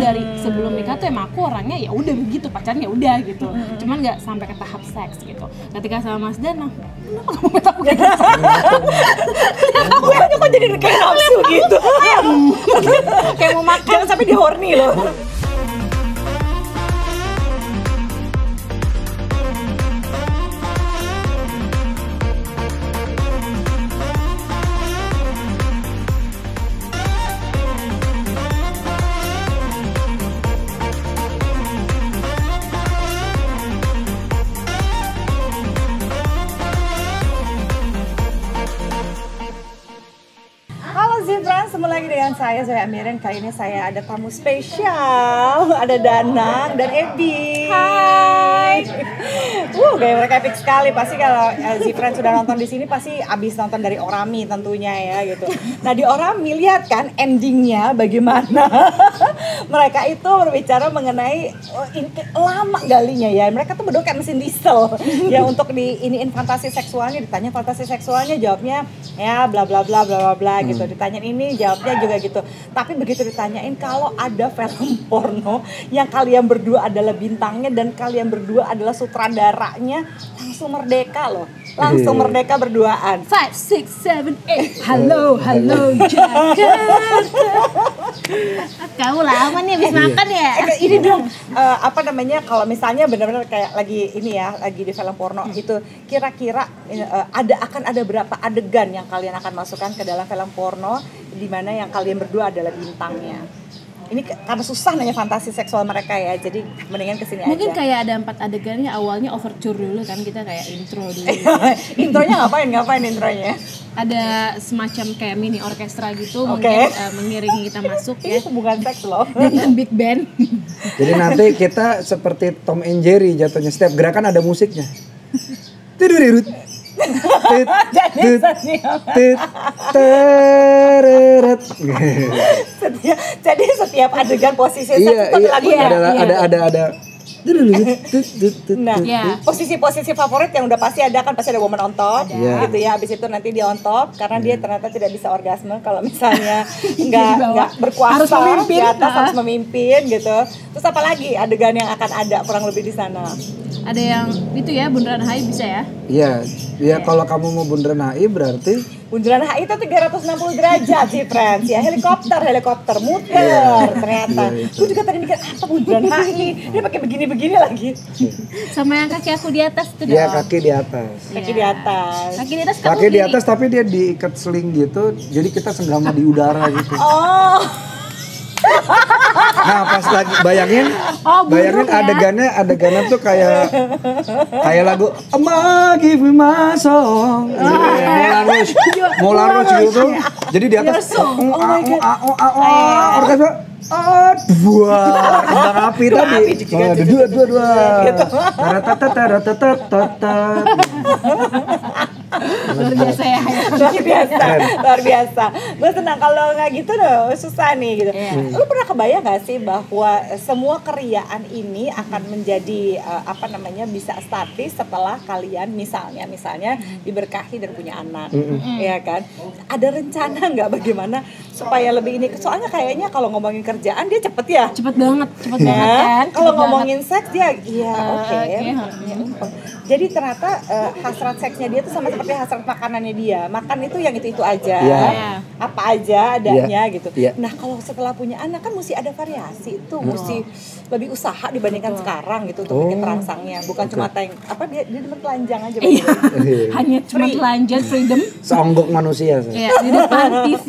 Dari sebelum nikah tuh emang aku orangnya ya udah begitu, pacarnya udah gitu. Cuman nggak sampai ke tahap seks gitu. Ketika sama Mas Danang, kenapa kamu minta aku kayak gitu? Aku aja kok jadi kayak nafsu gitu. Kayak mau makan. Jangan sampai di horny loh. Ketemu lagi dengan saya Zoya Amirin. Kali ini saya ada tamu spesial, ada Danang dan Ebi. Hai. Gaya mereka epic sekali. Pasti kalau Zifran sudah nonton di sini pasti abis nonton dari Orami tentunya ya gitu. Nah di Orami lihat kan endingnya bagaimana mereka itu berbicara mengenai lama galinya ya. Mereka tuh berdua kayak mesin diesel ya untuk iniin fantasi seksualnya. Ditanya fantasi seksualnya jawabnya ya bla bla bla bla bla bla gitu. Ditanya ini jawabnya juga gitu. Tapi begitu ditanyain kalau ada film porno yang kalian berdua adalah bintangnya dan kalian berdua adalah sutradaranya, langsung merdeka loh. Langsung merdeka berduaan. 5, 6, 7, 8. Halo Jakarta. Kamu lama nih habis makan ya? Ini dong, apa namanya, kalau misalnya benar-benar kayak lagi ini ya, lagi di film porno itu, kira-kira akan ada berapa adegan yang kalian akan masukkan ke dalam film porno di mana yang kalian berdua adalah bintangnya? Ini karena susah nanya fantasi seksual mereka ya, jadi mendingan kesini aja. Mungkin kayak ada 4 adegannya, awalnya overture dulu kan, kita kayak intro dulu. Intronya ngapain intronya? Ada semacam kayak mini orkestra gitu, mungkin mengiringi kita masuk ya. Ini bukan seks loh. Dengan big band. Jadi nanti kita seperti Tom and Jerry jatuhnya, setiap gerakan ada musiknya. Tidurirut. Jadi setiap adegan posisi iya, ada. Nah, posisi-posisi favorit yang udah pasti ada kan, pasti ada woman on top gitu ya. Habis itu nanti dia on top karena dia ternyata tidak bisa orgasme kalau misalnya nggak berkuasa, di atas harus memimpin gitu. Terus apa lagi adegan yang akan ada kurang lebih di sana? Ada yang itu ya, bundaran HI bisa ya? Iya, kalau kamu mau bundaran HI berarti bundaran HI itu 360 derajat sih friends ya, helikopter muter ternyata. Gue juga tadi mikir apa bundaran HI, dia pakai begini lagi. Sama yang kaki aku di atas tuh dong. Iya, kaki di atas. Kaki di atas. Kaki di atas tapi dia diikat sling gitu, jadi kita senggama di udara gitu. Oh. Nah pas lagi bayangin adegannya tuh kayak lagu Ama Give Me My Song, Moulin Rouge gitu. Jadi di atas orkestra buah kembang api tadi. Dua. Luar biasa ya. Luar biasa. Gue senang kalau nggak gitu loh, susah nih gitu. Lu pernah kebayang nggak sih bahwa semua keriaan ini akan menjadi bisa statis setelah kalian misalnya diberkahi dan punya anak, ya kan? Ada rencana nggak bagaimana supaya lebih ini? Soalnya kayaknya kalau ngomongin kerjaan dia cepet ya. Cepet banget kan. Kalau ngomongin seks dia, oke. Jadi ternyata hasrat seksnya dia tuh sama seperti hasrat makanannya dia. Makan itu yang itu aja, apa aja adanya gitu. Nah kalau setelah punya anak kan mesti ada variasi tuh, mesti lebih usaha dibandingkan sekarang gitu untuk bikin terangsangnya. Bukan cuma dia cuma telanjang aja. Hanya cuma telanjang, freedom. Seonggok manusia. Iya, di depan TV.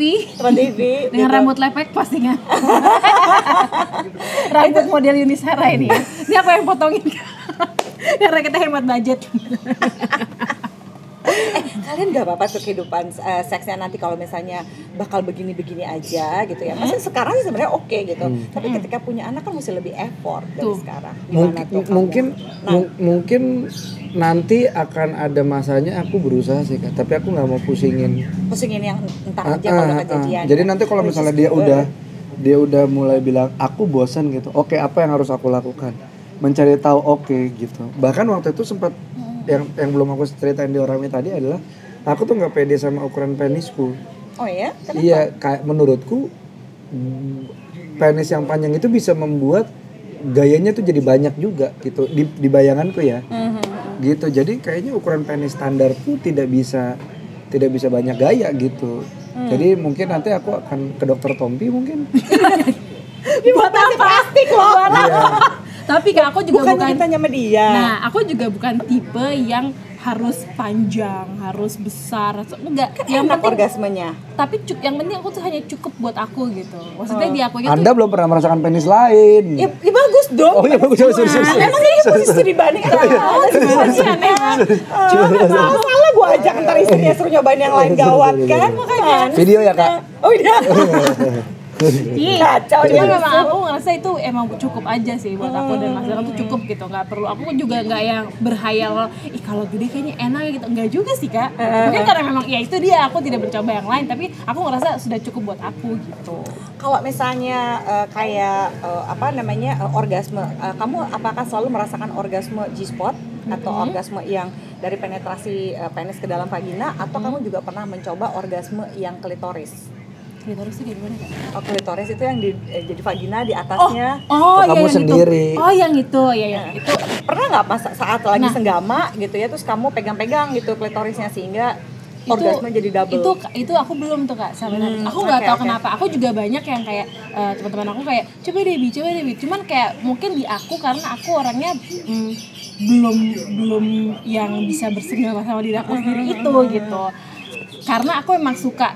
Dengan gitu. Rambut lepek pastinya. Rambut model Yuni Shara ini ya. Ini apa yang potongin? Karena kita hemat budget. Kalian nggak apa-apa tuh kehidupan seksnya nanti kalau misalnya bakal begini-begini aja gitu ya. Maksudnya sekarang sih sebenarnya oke gitu. Tapi ketika punya anak kan mesti lebih effort dari sekarang. Mungkin nanti akan ada masanya aku berusaha sih Kak. Tapi aku nggak mau pusingin yang entar aja kalau kejadian. Jadi nanti kalau misalnya dia udah mulai bilang aku bosan gitu. Oke, apa yang harus aku lakukan? Mencari tahu gitu. Bahkan waktu itu sempat yang belum aku ceritain di Orami tadi adalah aku tuh nggak pede sama ukuran penisku. Oh ya? Kenapa? Iya, kayak menurutku penis yang panjang itu bisa membuat gayanya tuh jadi banyak juga gitu di bayanganku ya. Gitu. Jadi kayaknya ukuran penis standar tuh tidak bisa banyak gaya gitu. Jadi mungkin nanti aku akan ke dokter Tompi mungkin. Buat apa? Plastik loh. Tapi Kak, aku juga bukan ditanya sama dia. Nah, aku juga bukan tipe yang harus panjang, harus besar, enggak. Yang penting orgasmenya. Tapi yang penting aku tuh hanya cukup buat aku gitu. Maksudnya di aku itu. Anda belum pernah merasakan penis lain. Ya bagus dong. Oh iya bagus. Emang ini posisi dibanding salah gue ajak ntar istrinya suruh nyobain yang lain gawat kan makanya. Video ya Kak. Oh iya. Iya, Kacau dia dia. memang aku ngerasa itu emang cukup aja sih buat aku dan Mas Danang tuh cukup gitu, nggak perlu. Aku juga nggak yang berhayal, kalau gede kayaknya enak gitu, nggak juga sih Kak. Mungkin karena memang ya itu dia, aku tidak mencoba yang lain, tapi aku ngerasa sudah cukup buat aku gitu. Kalau misalnya orgasme, kamu apakah selalu merasakan orgasme G-spot atau orgasme yang dari penetrasi penis ke dalam vagina, atau kamu juga pernah mencoba orgasme yang klitoris? Klitoris itu gimana Kak? Oh, klitoris itu yang jadi vagina di atasnya. Kamu yang sendiri. Itu. Oh yang itu, ya. Itu pernah nggak pas saat lagi senggama gitu ya, terus kamu pegang-pegang gitu klitorisnya sehingga orgasme jadi double. Itu aku belum tuh Kak sampai aku nggak tahu kenapa. Aku juga banyak yang kayak teman-teman aku kayak coba deh Bi. Cuman kayak mungkin di aku karena aku orangnya belum yang bisa bersenggama sama diri aku sendiri itu gitu. Karena aku memang suka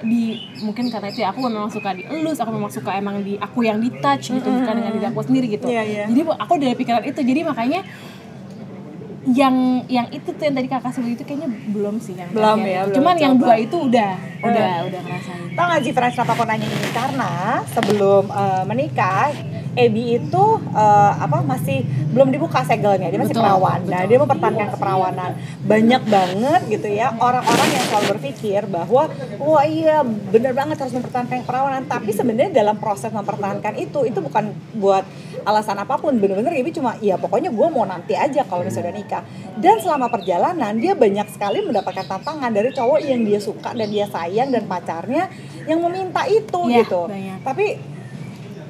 mungkin karena itu ya, aku memang suka dielus, aku memang suka emang aku yang di touch gitu, bukan dengan diri aku sendiri gitu. Jadi aku dari pikiran itu, jadi makanya yang itu tuh yang tadi kakak sebut itu kayaknya belum sih yang belum ya. Cuman yang dua itu udah ngerasain. Tahu nggak sih Frans, kenapa aku nanya ini? Karena sebelum menikah Ebi itu masih belum dibuka segelnya, dia masih perawan. Nah, dia mempertahankan keperawanan. Banyak banget gitu ya orang-orang yang selalu berpikir bahwa wah iya benar banget harus mempertahankan keperawanan, tapi sebenarnya dalam proses mempertahankan itu bukan buat alasan apapun, bener-bener Ebi cuma ya pokoknya gue mau nanti aja kalau misalnya udah nikah. Dan selama perjalanan dia banyak sekali mendapatkan tantangan dari cowok yang dia suka dan dia sayang dan pacarnya yang meminta itu gitu. Banyak. Tapi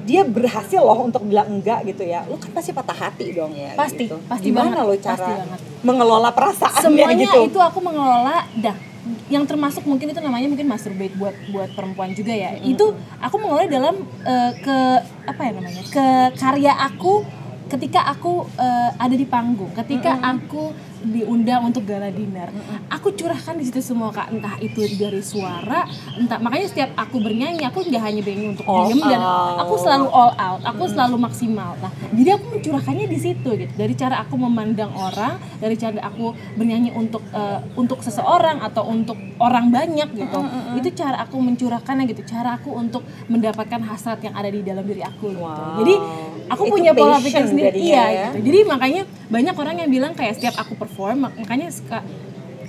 dia berhasil loh untuk bilang enggak gitu ya. Lu kan pasti patah hati dong ya. Pasti, gitu. pasti Gimana banget. lo cara mengelola perasaan semuanya gitu? itu aku mengelola yang termasuk mungkin itu namanya mungkin masturbate buat perempuan juga ya. Itu aku mengelola dalam ke karya aku ketika aku ada di panggung, ketika aku diundang untuk gala dinner, aku curahkan di situ semua Kak, entah itu dari suara, makanya setiap aku bernyanyi aku nggak hanya bernyanyi untuk diem dan aku selalu all out, aku selalu maksimal. Nah, jadi aku mencurahkannya di situ gitu, dari cara aku memandang orang, dari cara aku bernyanyi untuk seseorang atau untuk orang banyak gitu, itu cara aku mencurahkannya gitu, cara aku untuk mendapatkan hasrat yang ada di dalam diri aku gitu. Jadi aku itu punya pola pikir sendiri, ya? gitu. Jadi makanya banyak orang yang bilang kayak setiap aku perform, makanya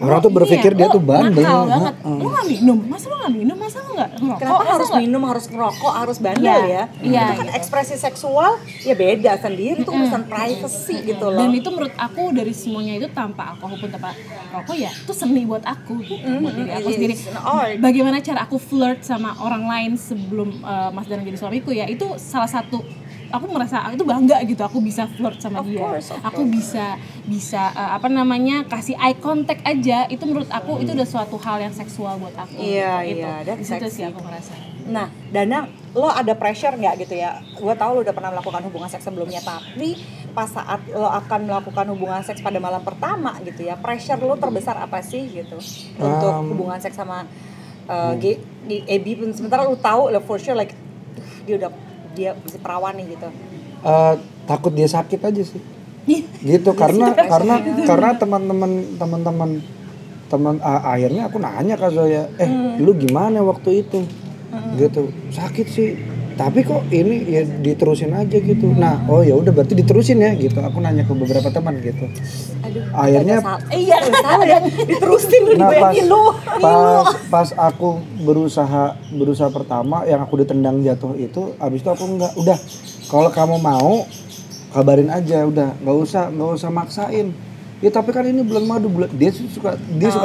orang tuh berpikir dia tuh bandel. Nakal banget. Lu nggak minum, masa lu nggak minum, masa lu nggak ngerokok? Kenapa harus minum, harus ngerokok, harus bandel ya? Iya, itu kan ekspresi seksual ya beda sendiri, itu urusan privacy gitu loh. Dan itu menurut aku dari semuanya itu tanpa alkohol pun tanpa rokok ya, itu seni buat aku, buat diri aku sendiri. Bagaimana cara aku flirt sama orang lain sebelum Mas Danang jadi suamiku ya, itu salah satu. Aku merasa itu bangga gitu, aku bisa flirt sama dia, aku bisa kasih eye contact aja, itu menurut aku itu udah suatu hal yang seksual buat aku. Iya, dan itu sih aku merasa. Nah, Danang, lo ada pressure nggak gitu ya? Gue tahu lo udah pernah melakukan hubungan seks sebelumnya, tapi pas saat lo akan melakukan hubungan seks pada malam pertama gitu ya, pressure lo terbesar apa sih gitu untuk hubungan seks sama Ebi? Sementara lo tahu lo for sure like dia masih perawan nih gitu. Takut dia sakit aja sih. Gitu karena teman-teman akhirnya aku nanya ke Zoya, lu gimana waktu itu? Gitu. Sakit sih. Tapi kok ini ya diterusin aja gitu. Nah, oh ya udah berarti diterusin ya gitu. Aku nanya ke beberapa teman gitu. Akhirnya salah ya, diterusin lu dibayangin lu. Pas aku berusaha pertama yang aku ditendang jatuh itu, abis itu aku udah kalau kamu mau kabarin aja, udah nggak usah maksain. Ya tapi kan ini bulan madu, dia suka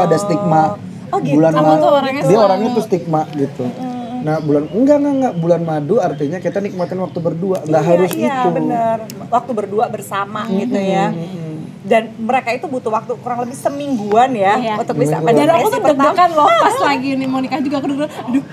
ada stigma. Gitu. Bulan madu. Dia orangnya tuh stigma gitu. Nah enggak bulan madu artinya kita nikmatin waktu berdua, nggak harus Iya itu. bener, waktu berdua bersama gitu ya. Dan mereka itu butuh waktu kurang lebih semingguan ya Iya. untuk bisa Semingguan. Dan aku tuh deg-degan loh Ah. pas lagi nih mau nikah juga, aku deg-degan, aduh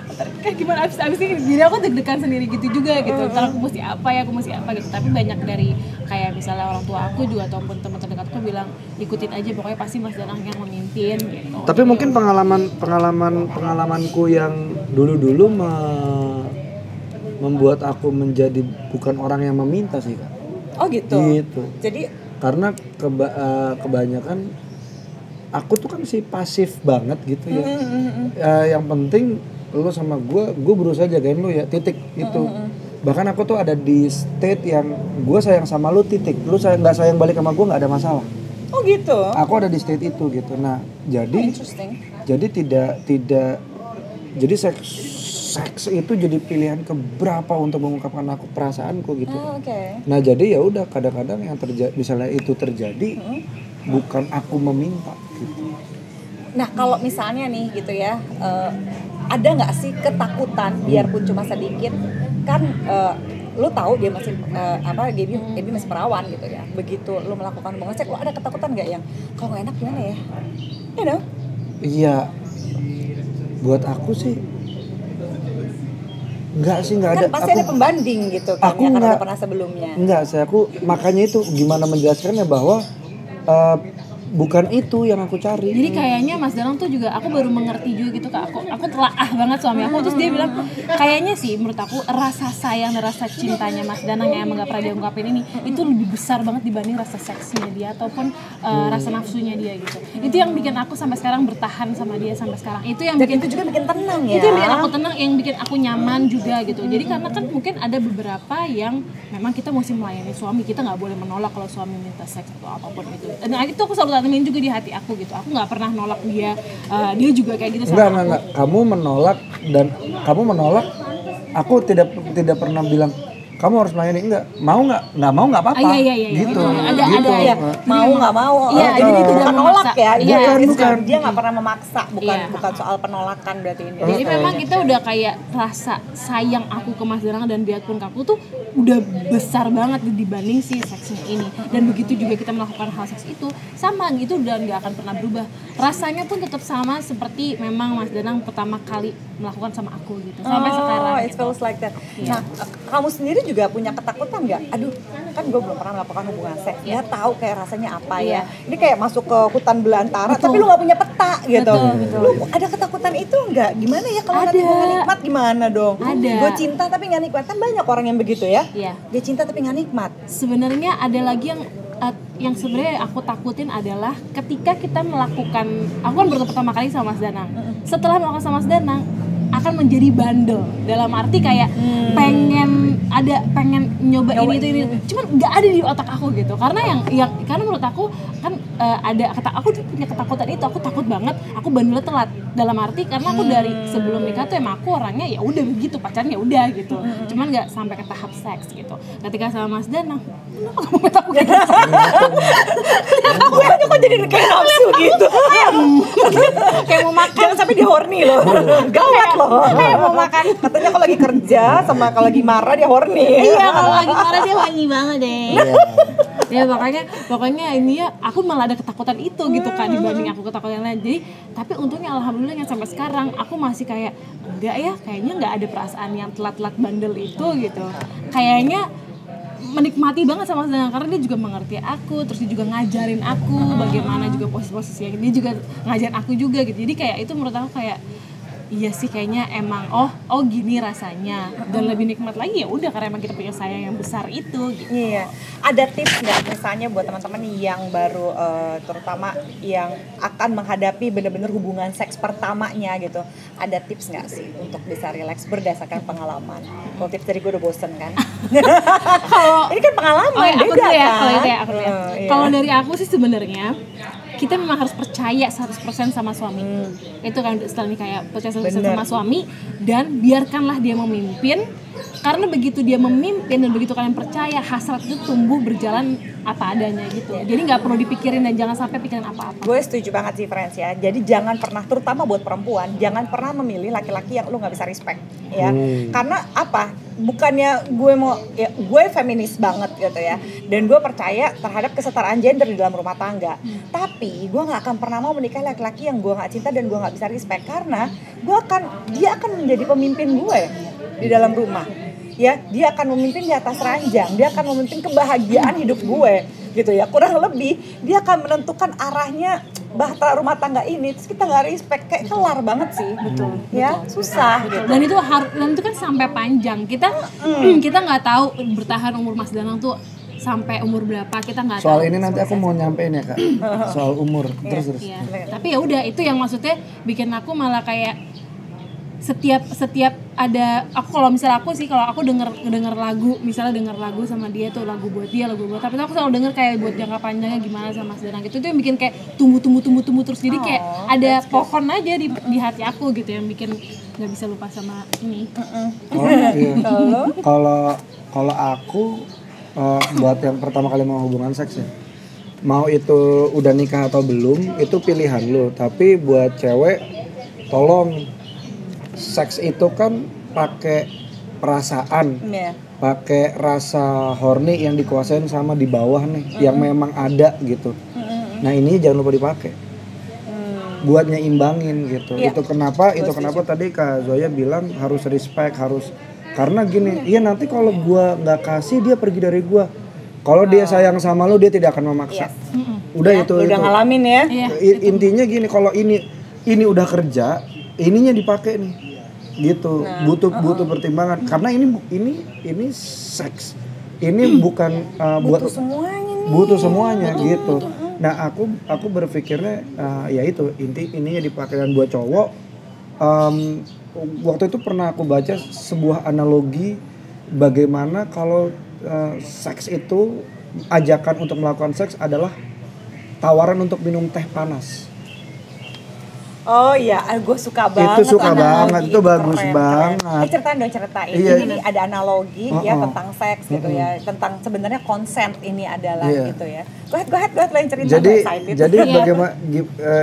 kayak gimana abis ini, jadi aku deg-degan sendiri gitu juga gitu. Ntar aku mesti apa gitu. Tapi banyak dari kayak misalnya orang tua aku juga ataupun teman terdekatku bilang ikutin aja, pokoknya pasti Mas Danang yang memimpin gitu. Tapi mungkin pengalamanku yang dulu membuat aku menjadi bukan orang yang meminta sih Kak. Oh gitu. Gitu. Jadi Karena kebanyakan aku tuh kan sih pasif banget gitu ya. Yang penting lu sama gue berusaha jagain lu ya, titik itu. Bahkan aku tuh ada di state yang gue sayang sama lu, titik. Lu nggak sayang balik sama gue nggak ada masalah. oh gitu. Aku ada di state itu gitu. Nah jadi Interesting. jadi tidak jadi seks itu jadi pilihan keberapa untuk mengungkapkan aku perasaanku gitu. Oh, oke. Nah jadi ya udah kadang-kadang yang terjadi, misalnya itu terjadi bukan aku meminta gitu. Nah kalau misalnya nih gitu ya, ada nggak sih ketakutan biarpun cuma sedikit kan? Lu tahu dia masih Gaby masih perawan gitu ya. Begitu lu melakukan hubungan seks, lu ada ketakutan nggak yang kalau nggak enak gimana ya? You know? Iya, buat aku sih nggak ada. Kan pasti ada pembanding gitu kan aku ya, karena nggak- udah pernah sebelumnya. Enggak sih, aku makanya itu gimana menjelaskannya bahwa bukan itu yang aku cari. Jadi kayaknya Mas Danang tuh juga, aku baru mengerti juga gitu Kak, aku telaah banget suami aku, terus dia bilang kayaknya sih menurut aku rasa sayang dan rasa cintanya Mas Danang yang emang gak pernah dia ungkapin ini itu lebih besar banget dibanding rasa seksinya dia ataupun rasa nafsunya dia gitu. Itu yang bikin aku sampai sekarang bertahan sama dia sampai sekarang. Itu yang Dan bikin itu juga bikin tenang ya. itu yang bikin aku tenang, yang bikin aku nyaman juga gitu. Jadi karena kan mungkin ada beberapa yang memang kita mesti melayani suami, kita nggak boleh menolak kalau suami minta seks atau apapun itu. Dan itu aku selalu tanemin juga di hati aku gitu. Aku nggak pernah nolak dia, dia juga kayak gitu sama aku. Enggak. Kamu menolak dan kamu menolak. Aku tidak pernah bilang kamu harus melayani, enggak mau nggak apa-apa. Iya. Gitu. Ada gitu. ya, mau nggak mau. Iya, jadi itu udah bukan menolak memaksa. ya. Iya, bukan. Dia nggak pernah memaksa, Iya. bukan soal penolakan berarti ini. Jadi memang kita udah kayak rasa sayang aku ke Mas Danang dan biarpun ke aku tuh udah besar banget dibanding si seksnya ini. Dan begitu juga kita melakukan hal seks itu sama gitu dan nggak akan pernah berubah. Rasanya pun tetap sama seperti memang Mas Danang pertama kali melakukan sama aku gitu sampai sekarang. It feels like that. Nah, kamu sendiri juga punya ketakutan nggak? Aduh, kan gue belum pernah melakukan hubungan seks. Dia tahu kayak rasanya apa ya. Ini kayak masuk ke hutan belantara, tapi lu nggak punya peta gitu. Betul. Lu ada ketakutan itu nggak? Gimana ya kalau nanti Ada. gue nggak nikmat gimana dong? Ada. Gue cinta tapi nggak nikmat, kan banyak orang yang begitu ya. Iya. Dia cinta tapi nggak nikmat. Sebenarnya ada lagi yang sebenarnya aku takutin adalah ketika kita melakukan, aku kan baru pertama kali sama Mas Danang. Setelah melakukan sama Mas Danang akan menjadi bandel, dalam arti kayak pengen nyoba ini, cuman nggak ada di otak aku gitu, karena karena menurut aku kan aku punya ketakutan itu, aku takut banget aku bandelnya telat, dalam arti karena aku dari sebelum nikah tuh emang aku orangnya ya udah begitu, pacarnya udah gitu, cuman nggak sampai ke tahap seks gitu. Ketika sama Mas Danang, kenapa kamu ngeliat aku kayak gitu? Aku aja kok jadi kayak nafsu gitu. Kayak mau makan. Jangan sampai dia horny loh. Gawat loh. Kayak mau makan. Katanya kalau lagi kerja sama kalau lagi marah dia horny. Iya, kalau lagi marah dia wangi banget deh. Ya pokoknya ini ya, aku malah ada ketakutan itu gitu Kak, dibanding aku ketakutan yang lain. Jadi tapi untungnya alhamdulillah yang sampai sekarang aku masih kayak enggak ya, kayaknya nggak ada perasaan yang telat-telat bandel itu gitu. Kayaknya menikmati banget sama Mas Danang karena dia juga mengerti aku, terus dia juga ngajarin aku bagaimana juga posisi-posisinya, dia juga ngajarin aku juga gitu. Jadi kayak itu menurut aku kayak iya sih, kayaknya emang oh gini rasanya, dan lebih nikmat lagi ya udah karena emang kita punya sayang yang besar itu gitu. Iya. Ada tips nggak misalnya buat teman-teman yang baru terutama yang akan menghadapi benar-benar hubungan seks pertamanya gitu. Ada tips nggak sih untuk bisa relax berdasarkan pengalaman? Kalau tips dari gue udah bosen kan. Ini kan pengalaman Aku beda dulu ya, kan. kalau itu ya, aku dulu ya. Iya. Kalau dari aku sih sebenarnya kita memang harus percaya 100% sama suami. Itu kan setelah ini kayak percaya 100% sama suami, dan biarkanlah dia memimpin. karena begitu dia memimpin dan begitu kalian percaya, hasrat itu tumbuh berjalan apa adanya gitu. Jadi nggak perlu dipikirin dan jangan sampai pikirin apa-apa. Gue setuju banget sih friends ya. Jadi jangan pernah, terutama buat perempuan, jangan pernah memilih laki-laki yang lu nggak bisa respect ya. Karena apa? Bukannya gue mau ya, gue feminis banget gitu ya. Dan gue percaya terhadap kesetaraan gender di dalam rumah tangga. Tapi gue nggak akan pernah mau menikahi laki-laki yang gue nggak cinta dan gue nggak bisa respect, karena dia akan menjadi pemimpin gue di dalam rumah. Ya, dia akan memimpin di atas ranjang, dia akan memimpin kebahagiaan hidup gue gitu ya. Kurang lebih dia akan menentukan arahnya bahtera rumah tangga ini. Terus kita nggak respect, kayak kelar banget sih. Betul. Ya, susah. Dan itu kan sampai panjang. Kita nggak tahu bertahan umur Mas Danang tuh sampai umur berapa, kita nggak tahu. Soal ini nanti aku mau nyampein ya Kak, soal umur. Terus. Iya. Tapi ya udah, itu yang maksudnya bikin aku malah kayak setiap ada, kalau aku denger lagu, misalnya denger lagu sama dia tuh, lagu buat dia, lagu buat, tapi aku selalu denger kayak buat jangka panjangnya gimana sama Mas Danang gitu. Itu yang bikin kayak tumbuh terus. Jadi kayak ada pohon aja di hati aku gitu yang bikin nggak bisa lupa sama ini. Kalau aku buat yang pertama kali mau hubungan seks ya, mau itu udah nikah atau belum itu pilihan lo. Tapi buat cewek, tolong, seks itu kan pakai perasaan, pakai rasa horny yang dikuasain sama di bawah nih, yang memang ada gitu. Nah ini jangan lupa dipakai, buat nyeimbangin gitu. Itu kenapa tadi Kak Zoya bilang harus respect, harus, karena gini, iya nanti kalau gua nggak kasih dia pergi dari gua. Kalau dia sayang sama lu dia tidak akan memaksa. Udah ya, itu. Udah ngalamin ya. Intinya gini, kalau ini udah kerja, ininya dipakai nih. Gitu. Butuh pertimbangan, karena ini seks. Ini bukan butuh semuanya gitu. Nah, aku berpikirnya ya itu ininya dipakai. Dan buat cowok, waktu itu pernah aku baca sebuah analogi bagaimana kalau seks itu, ajakan untuk melakukan seks adalah tawaran untuk minum teh panas. Oh iya, gue suka banget. Itu suka banget, itu bagus banget. Ceritain. Iya. Ini ada analogi ya tentang seks gitu ya, tentang sebenarnya consent ini adalah gitu ya. Go ahead lo yang cerita. Jadi bagaimana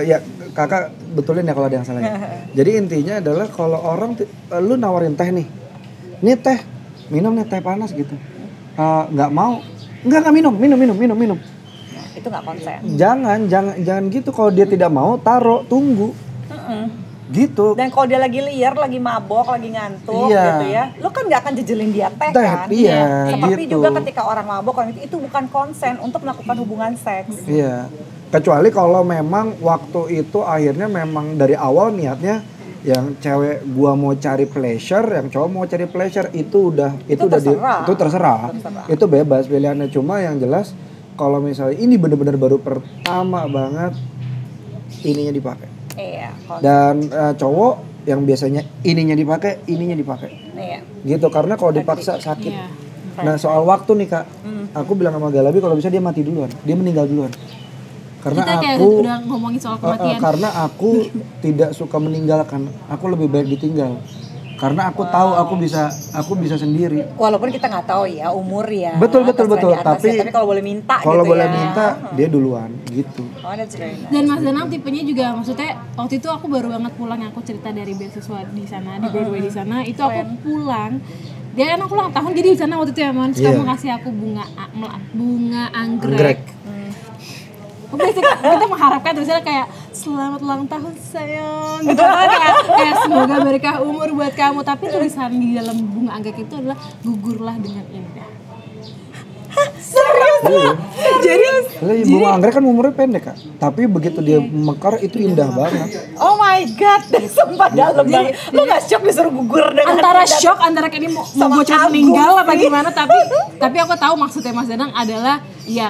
ya kakak betulin ya kalau ada yang salah ya. Jadi intinya adalah kalau orang lu nawarin teh nih teh, minum nih teh panas gitu, nggak mau, nggak minum. Itu nggak konsen. Jangan gitu. Kalau dia tidak mau, tunggu. Gitu. Dan kalau dia lagi liar, lagi mabok, lagi ngantuk gitu ya, lo kan nggak akan jejelin dia teh kan? Iya. Seperti gitu. juga ketika orang mabok, itu bukan konsen untuk melakukan hubungan seks. Iya. Kecuali kalau memang waktu itu akhirnya memang dari awal niatnya yang cewek gua mau cari pleasure, yang cowok mau cari pleasure, itu terserah. Itu bebas pilihannya. Cuma yang jelas kalau misalnya ini benar-benar baru pertama banget, ininya dipakai. Iya. Dan cowok yang biasanya ininya dipakai. Iya. Gitu, karena kalau dipaksa sakit. Iya. Nah soal waktu nih Kak, aku bilang sama Galabi kalau bisa dia mati duluan, dia meninggal duluan. Karena kita kayak aku udah ngomongin soal kematian. Karena aku tidak suka meninggalkan, aku lebih baik ditinggal. Karena aku tahu aku bisa sendiri. Walaupun kita nggak tahu ya umur ya. Betul. Tapi kalau boleh minta. Kalau gitu boleh ya. minta dia duluan gitu. Oh, that's very nice. Dan Mas Danang tipenya juga, maksudnya waktu itu aku baru banget pulang, yang aku cerita dari beasiswa di sana, di Broadway di sana, itu aku pulang. Dia kan aku ulang tahun, jadi di sana waktu itu ya Mas, kamu kasih aku bunga anggrek. Kita mengharapkan terusnya kayak selamat ulang tahun sayang gitu kan, kayak semoga berkah umur buat kamu, tapi tulisan di dalam bunga anggrek itu adalah gugurlah dengan indah. Serius lu? Jadi bunga anggrek kan umurnya pendek Kak, tapi begitu dia mekar itu indah banget. oh my god, sumpah dalam banget. Lu gak shock disuruh gugur dengan Antara shock, antara kayak ini mau gue meninggal apa gimana, tapi aku tahu maksudnya Mas Danang adalah ya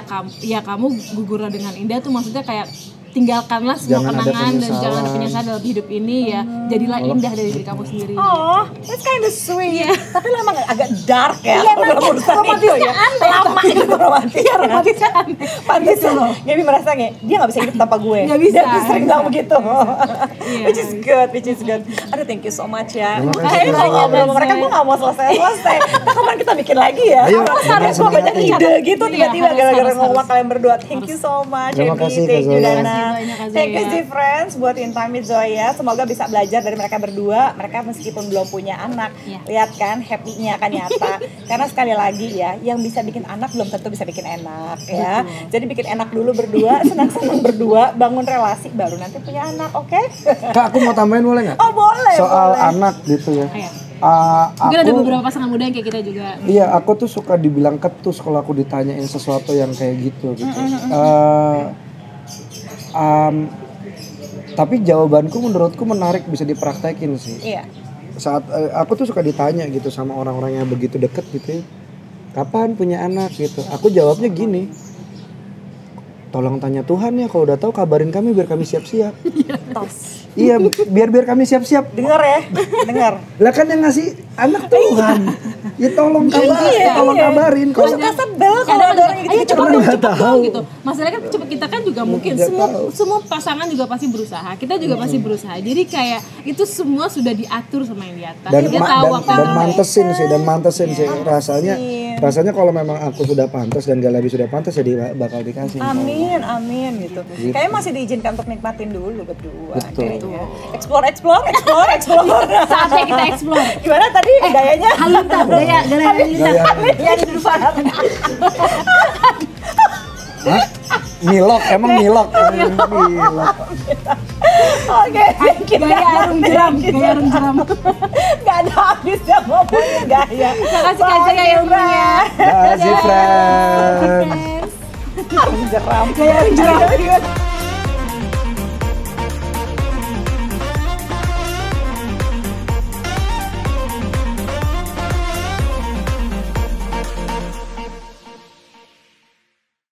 kamu gugurlah dengan indah tuh maksudnya kayak tinggalkanlah semua Jangan ada kenangan dan jangan ada penyesalan. penyesalan dalam hidup ini ya. Jadilah indah dari diri kamu sendiri. Oh, that's kind of sweet. Tapi lo emang agak dark ya. Iya, kalau dalam urusan romantisnya itu ya. aneh, Lama tapi. gitu romantis. Iya, romantisnya aneh. Pantes Gitu loh. Gaby merasa nggak, dia nggak bisa hidup tanpa gue. Nggak bisa. Dia sering bilang begitu. Iya. Which is good, which is good. Aduh, thank you so much ya. Terima kasih, Kayaknya kalau Kak. ngobrol sama mereka gue nggak mau selesai. Nah, kapan kita bikin lagi ya? Ayo, Harus benar, banyak benar. ide gitu Iya, tiba-tiba harus, gara-gara harus, ngomong harus. kalian berdua. Thank you so much. Terima Happy. kasih, Thank Kak you Zoya. Dana. Terima kasih banyak, Kak Thank you Zoya. Friends buat In Time with Zoya. Semoga bisa belajar dari mereka berdua. Mereka meskipun belum punya anak, Iya. lihat kan happy-nya akan nyata. Karena sekali lagi ya, yang bisa bikin anak belum tentu bisa bikin enak ya. Jadi bikin enak dulu berdua, senang-senang berdua, bangun relasi baru nanti punya anak, oke? Kak, aku mau tambahin boleh nggak? Oh boleh. Soal boleh. anak gitu ya. Iya. Mungkin ada Aku beberapa pasangan muda yang kayak kita juga. iya, aku tuh suka dibilang ketus kalau aku ditanyain sesuatu yang kayak gitu. Tapi jawabanku menurutku menarik, bisa dipraktekin sih. Iya. Saat aku tuh suka ditanya gitu sama orang-orang yang begitu deket gitu ya, kapan punya anak gitu. Aku jawabnya gini, tolong tanya Tuhan ya, kalau udah tahu kabarin kami biar kami siap-siap. Tos. Iya, biar kami siap-siap. Dengar ya, dengar. Lah kan yang ngasih anak Tuhan. Ya tolong kabarin. Gue suka sebel kalau ada orang yang Ayo gitu. cepet Orang dong, nggak cepet tahu. dong gitu. Masalahnya kan cepet, kita kan juga mungkin nggak semua tahu. semua pasangan juga pasti berusaha. Kita juga pasti berusaha. Jadi kayak itu semua sudah diatur sama yang di atas. dan Dia tahu waktu dan yang terbaik. mantesin sih rasanya kalau memang aku sudah pantas dan Galabi sudah pantas ya dia bakal dikasih. Amin, amin gitu. Kayaknya masih diizinkan untuk nikmatin dulu berdua. Betul. Kayaknya. Explore. Saatnya kita explore. Gimana tadi gayanya? Halinta, gaya Halinta. Ya di depan. Hah? Milok, emang milok. Oke, thank you. Gaya arung jeram, gaya arung jeram. Gak ada habisnya ngomongin gaya. Makasih Kak Zoya ya umurnya. Kasih, friend. Arung jeram. Gaya arung jeram.